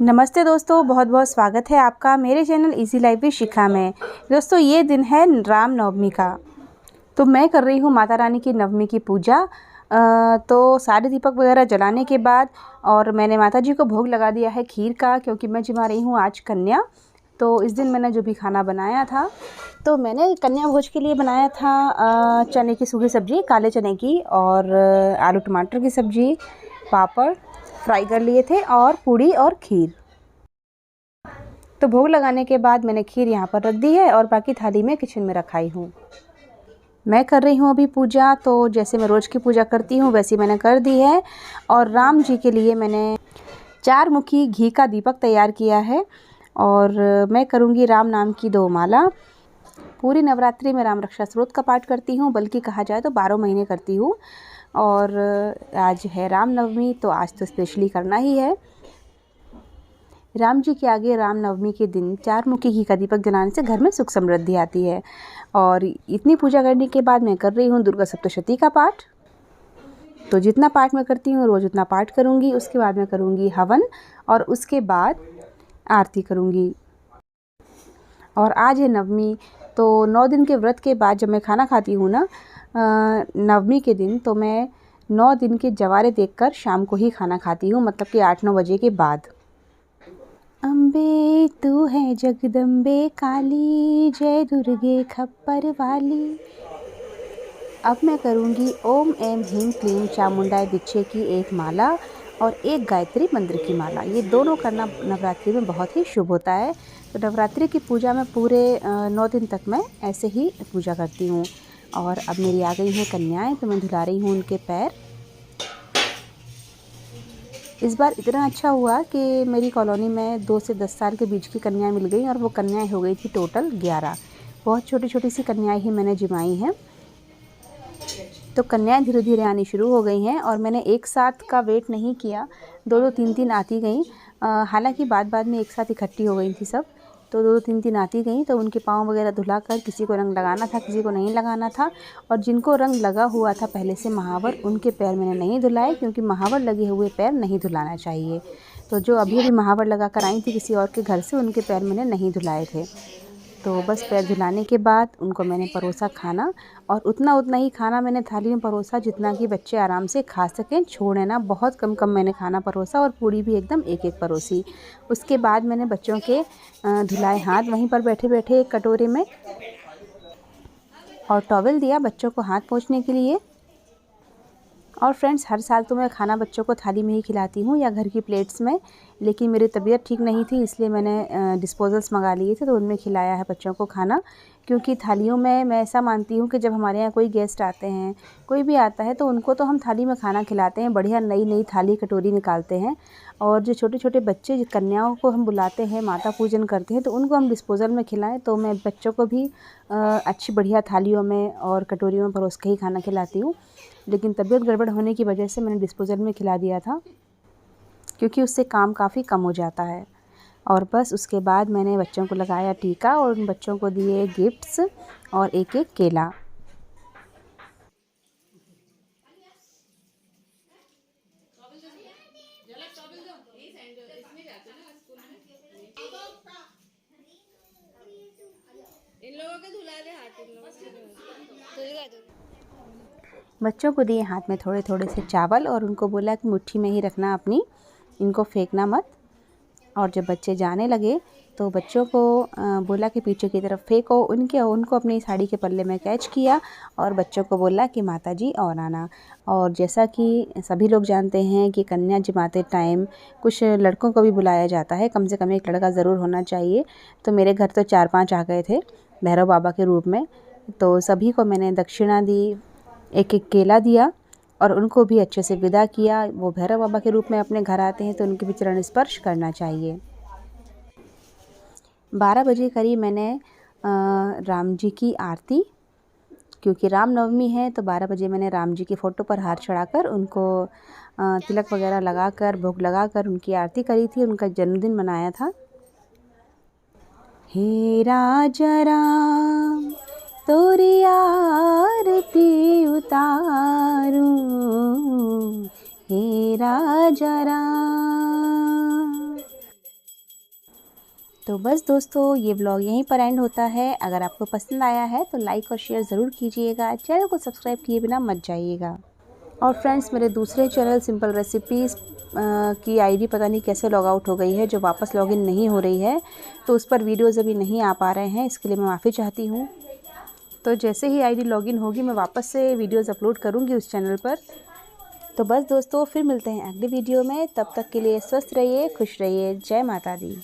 नमस्ते दोस्तों, बहुत बहुत स्वागत है आपका मेरे चैनल इजी लाइफ विद शिखा में। दोस्तों, ये दिन है राम नवमी का। तो मैं कर रही हूँ माता रानी की नवमी की पूजा। तो सारे दीपक वगैरह जलाने के बाद और मैंने माता जी को भोग लगा दिया है खीर का, क्योंकि मैं जिमा रही हूँ आज कन्या। तो इस दिन मैंने जो भी खाना बनाया था, तो मैंने कन्या भोज के लिए बनाया था चने की सूखी सब्ज़ी, काले चने की, और आलू टमाटर की सब्ज़ी, पापड़ फ्राई कर लिए थे, और पूड़ी और खीर। तो भोग लगाने के बाद मैंने खीर यहाँ पर रख दी है और बाकी थाली में किचन में रखाई हूँ। मैं कर रही हूँ अभी पूजा। तो जैसे मैं रोज़ की पूजा करती हूँ वैसी मैंने कर दी है। और राम जी के लिए मैंने 4 मुखी घी का दीपक तैयार किया है। और मैं करूँगी राम नाम की 2 माला। पूरी नवरात्रि में राम रक्षा स्तोत्र का पाठ करती हूँ, बल्कि कहा जाए तो 12 महीने करती हूँ। और आज है राम नवमी, तो आज तो स्पेशली करना ही है। राम जी के आगे राम नवमी के दिन 4 मुखी घी का दीपक जलाने से घर में सुख समृद्धि आती है। और इतनी पूजा करने के बाद मैं कर रही हूँ दुर्गा सप्तशती का पाठ। तो जितना पाठ मैं करती हूँ रोज़ उतना पाठ करूँगी। उसके बाद मैं करूँगी हवन, और उसके बाद आरती करूँगी। और आज है नवमी, तो 9 दिन के व्रत के बाद जब मैं खाना खाती हूँ ना नवमी के दिन, तो मैं 9 दिन के जवारे देखकर शाम को ही खाना खाती हूँ, मतलब कि 8-9 बजे के बाद। अम्बे तू है जगदम्बे काली, जय दुर्गे खप्पर वाली। अब मैं करूँगी ओम एम ह्रीं क्लीं चामुंडाय विच्चे की 1 माला और 1 गायत्री मंत्र की माला। ये दोनों करना नवरात्रि में बहुत ही शुभ होता है। तो नवरात्रि की पूजा में पूरे 9 दिन तक मैं ऐसे ही पूजा करती हूँ। और अब मेरी आ गई हैं कन्याएँ, तो मैं धुला रही हूँ उनके पैर। इस बार इतना अच्छा हुआ कि मेरी कॉलोनी में 2 से 10 साल के बीच की कन्याएँ मिल गई, और वो कन्याएँ हो गई थी टोटल 11। बहुत छोटी छोटी सी कन्याएँ ही मैंने जिमाई हैं। तो कन्याएँ धीरे धीरे आनी शुरू हो गई हैं, और मैंने एक साथ का वेट नहीं किया, 2-2 3-3 आती गईं। हालांकि बाद में एक साथ इकट्ठी हो गई थी सब। तो 2-2 3-3 आती गईं। तो उनके पाँव वगैरह धुलाकर, किसी को रंग लगाना था, किसी को नहीं लगाना था। और जिनको रंग लगा हुआ था पहले से महावर, उनके पैर मैंने नहीं धुलाए, क्योंकि महावर लगे हुए पैर नहीं धुलाना चाहिए। तो जो अभी अभी महावर लगा कर आई थी किसी और के घर से, उनके पैर मैंने नहीं धुलाए थे। तो बस पैर धुलाने के बाद उनको मैंने परोसा खाना, और उतना ही खाना मैंने थाली में परोसा जितना कि बच्चे आराम से खा सकें। छोड़े ना, बहुत कम मैंने खाना परोसा, और पूड़ी भी एकदम एक परोसी। उसके बाद मैंने बच्चों के धुलाए हाथ वहीं पर बैठे बैठे एक कटोरे में, और टॉवल दिया बच्चों को हाथ पोंछने के लिए। और फ्रेंड्स, हर साल तो मैं खाना बच्चों को थाली में ही खिलाती हूँ या घर की प्लेट्स में, लेकिन मेरी तबीयत ठीक नहीं थी, इसलिए मैंने डिस्पोजल्स मंगा लिए थे, तो उनमें खिलाया है बच्चों को खाना। क्योंकि थालियों में मैं ऐसा मानती हूँ कि जब हमारे यहाँ कोई गेस्ट आते हैं, कोई भी आता है, तो उनको तो हम थाली में खाना खिलाते हैं, बढ़िया नई थाली कटोरी निकालते हैं। और जो छोटे छोटे बच्चे, जो कन्याओं को हम बुलाते हैं, माता पूजन करते हैं, तो उनको हम डिस्पोजल में खिलाएं। तो मैं बच्चों को भी अच्छी बढ़िया थालियों में और कटोरियों में परोस के ही खाना खिलाती हूँ। लेकिन तबीयत गड़बड़ होने की वजह से मैंने डिस्पोजल में खिला दिया था, क्योंकि उससे काम काफ़ी कम हो जाता है। और बस उसके बाद मैंने बच्चों को लगाया टीका, और उन बच्चों को दिए गिफ्ट्स और एक केला। इन लोगों के धुला दे हाथ, इन लोगों के बच्चों को दिए हाथ में थोड़े थोड़े से चावल, और उनको बोला कि मुट्ठी में ही रखना अपनी, इनको फेंकना मत। और जब बच्चे जाने लगे तो बच्चों को बोला कि पीछे की तरफ फेंको। उनको अपनी साड़ी के पल्ले में कैच किया, और बच्चों को बोला कि माता जी और आना। और जैसा कि सभी लोग जानते हैं कि कन्या जिमाते टाइम कुछ लड़कों को भी बुलाया जाता है, कम से कम एक लड़का ज़रूर होना चाहिए। तो मेरे घर तो 4-5 आ गए थे भैरव बाबा के रूप में। तो सभी को मैंने दक्षिणा दी, एक केला दिया, और उनको भी अच्छे से विदा किया। वो भैरव बाबा के रूप में अपने घर आते हैं, तो उनके भी चरण स्पर्श करना चाहिए। 12 बजे करीब मैंने राम जी की आरती, क्योंकि राम नवमी है, तो 12 बजे मैंने राम जी की फ़ोटो पर हार चढ़ाकर उनको तिलक वगैरह लगाकर, भोग लगाकर उनकी आरती करी थी। उनका जन्मदिन मनाया था। हे राजा राम तोरी आरती उतारूं, हे राजा राम। तो बस दोस्तों ये व्लॉग यहीं पर एंड होता है। अगर आपको पसंद आया है तो लाइक और शेयर ज़रूर कीजिएगा। चैनल को सब्सक्राइब किए बिना मत जाइएगा। और फ्रेंड्स, मेरे दूसरे चैनल सिंपल रेसिपीज़ की आईडी पता नहीं कैसे लॉग आउट हो गई है, जो वापस लॉगिन नहीं हो रही है, तो उस पर वीडियोज़ अभी नहीं आ पा रहे हैं। इसके लिए मैं माफ़ी चाहती हूँ। तो जैसे ही आईडी लॉगिन होगी मैं वापस से वीडियोज़ अपलोड करूँगी उस चैनल पर। तो बस दोस्तों, फिर मिलते हैं अगली वीडियो में। तब तक के लिए स्वस्थ रहिए, खुश रहिए। जय माता दी।